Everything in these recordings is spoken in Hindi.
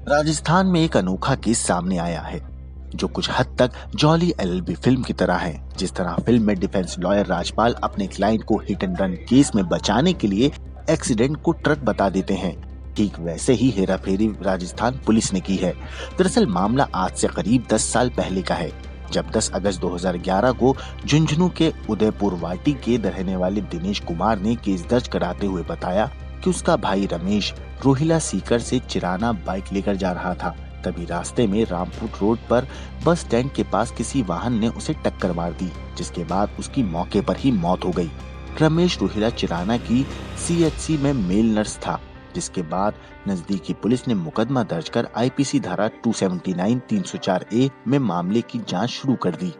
राजस्थान में एक अनोखा केस सामने आया है जो कुछ हद तक जॉली एलएलबी फिल्म की तरह है। जिस तरह फिल्म में डिफेंस लॉयर राजपाल अपने क्लाइंट को हिट एंड रन केस में बचाने के लिए एक्सीडेंट को ट्रक बता देते हैं, ठीक वैसे ही हेराफेरी राजस्थान पुलिस ने की है। दरअसल मामला आज से करीब 10 साल पहले का है, जब 10 अगस्त 2011 को झुंझुनू के उदयपुर वाटी के रहने वाले दिनेश कुमार ने केस दर्ज कराते हुए बताया कि उसका भाई रमेश रोहिला सीकर से चिराना बाइक लेकर जा रहा था। तभी रास्ते में रामपुर रोड पर बस स्टैंड के पास किसी वाहन ने उसे टक्कर मार दी, जिसके बाद उसकी मौके पर ही मौत हो गई। रमेश रोहिला चिराना की सीएचसी में मेल नर्स था, जिसके बाद नजदीकी पुलिस ने मुकदमा दर्ज कर आईपीसी धारा 279 304 ए में मामले की जांच शुरू कर दी।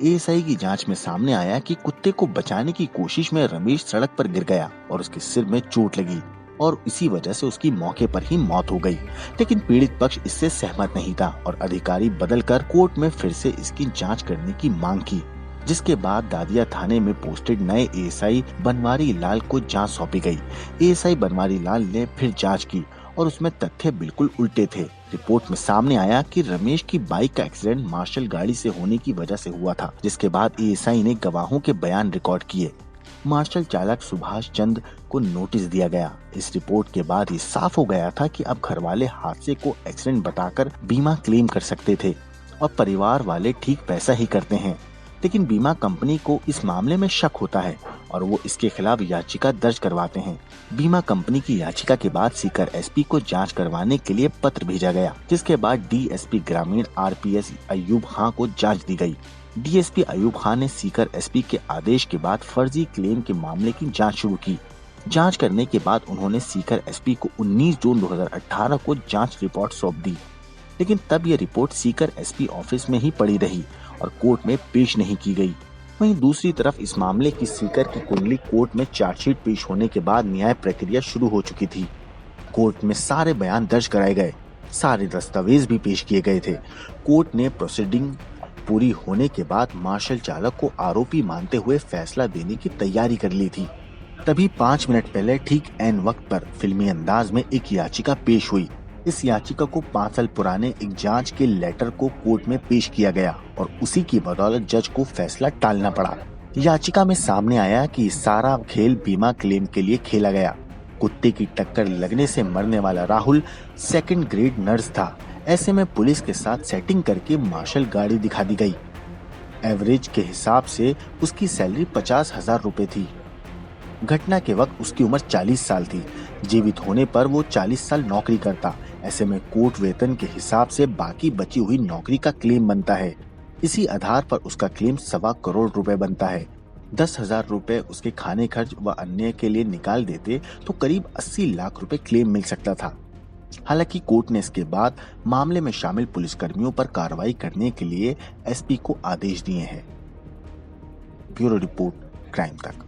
एएसआई की जांच में सामने आया कि कुत्ते को बचाने की कोशिश में रमेश सड़क पर गिर गया और उसके सिर में चोट लगी और इसी वजह से उसकी मौके पर ही मौत हो गई। लेकिन पीड़ित पक्ष इससे सहमत नहीं था और अधिकारी बदलकर कोर्ट में फिर से इसकी जांच करने की मांग की, जिसके बाद दादिया थाने में पोस्टेड नए एएसआई बनवारी लाल को जांच सौंपी गई। एएसआई बनवारी लाल ने फिर जांच की और उसमें तथ्य बिल्कुल उल्टे थे। रिपोर्ट में सामने आया कि रमेश की बाइक का एक्सीडेंट मार्शल गाड़ी से होने की वजह से हुआ था, जिसके बाद एएसआई ने गवाहों के बयान रिकॉर्ड किए। मार्शल चालक सुभाष चंद को नोटिस दिया गया। इस रिपोर्ट के बाद ये साफ हो गया था कि अब घर वाले हादसे को एक्सीडेंट बताकर बीमा क्लेम कर सकते थे और परिवार वाले ठीक पैसा ही करते हैं। लेकिन बीमा कंपनी को इस मामले में शक होता है और वो इसके खिलाफ याचिका दर्ज करवाते हैं। बीमा कंपनी की याचिका के बाद सीकर एसपी को जांच करवाने के लिए पत्र भेजा गया, जिसके बाद डीएसपी ग्रामीण आरपीएस अयूब खां को जांच दी गई। डीएसपी अयूब खान ने सीकर एसपी के आदेश के बाद फर्जी क्लेम के मामले की जांच शुरू की। जांच करने के बाद उन्होंने सीकर एसपी को 19 जून 2018 को जांच रिपोर्ट सौंप दी, लेकिन तब ये रिपोर्ट सीकर एसपी ऑफिस में ही पड़ी रही और कोर्ट में पेश नहीं की गई। वहीं दूसरी तरफ इस मामले की सीकर की कुंडली कोर्ट में चार्जशीट पेश होने के बाद न्याय प्रक्रिया शुरू हो चुकी थी। कोर्ट में सारे बयान दर्ज कराए गए, सारे दस्तावेज भी पेश किए गए थे। कोर्ट ने प्रोसीडिंग पूरी होने के बाद मार्शल चालक को आरोपी मानते हुए फैसला देने की तैयारी कर ली थी। तभी 5 मिनट पहले ठीक ऐन वक्त पर फिल्मी अंदाज में एक याचिका पेश हुई। इस याचिका को 5 साल पुराने एक जांच के लेटर को कोर्ट में पेश किया गया और उसी की बदौलत जज को फैसला टालना पड़ा। याचिका में सामने आया कि सारा खेल बीमा क्लेम के लिए खेला गया। कुत्ते की टक्कर लगने से मरने वाला राहुल 2nd ग्रेड नर्स था। ऐसे में पुलिस के साथ सेटिंग करके मार्शल गाड़ी दिखा दी गई। एवरेज के हिसाब से उसकी सैलरी 50,000 रुपए थी। घटना के वक्त उसकी उम्र 40 साल थी। जीवित होने पर वो 40 साल नौकरी करता। ऐसे में कोर्ट वेतन के हिसाब से बाकी बची हुई नौकरी का क्लेम बनता है। इसी आधार पर उसका क्लेम 1.25 करोड़ रुपए बनता है। 10,000 रुपए उसके खाने खर्च व अन्य के लिए निकाल देते तो करीब 80 लाख रुपए क्लेम मिल सकता था। हालांकि कोर्ट ने इसके बाद मामले में शामिल पुलिसकर्मियों पर कार्रवाई करने के लिए एसपी को आदेश दिए हैं। ब्यूरो रिपोर्ट, क्राइम तक।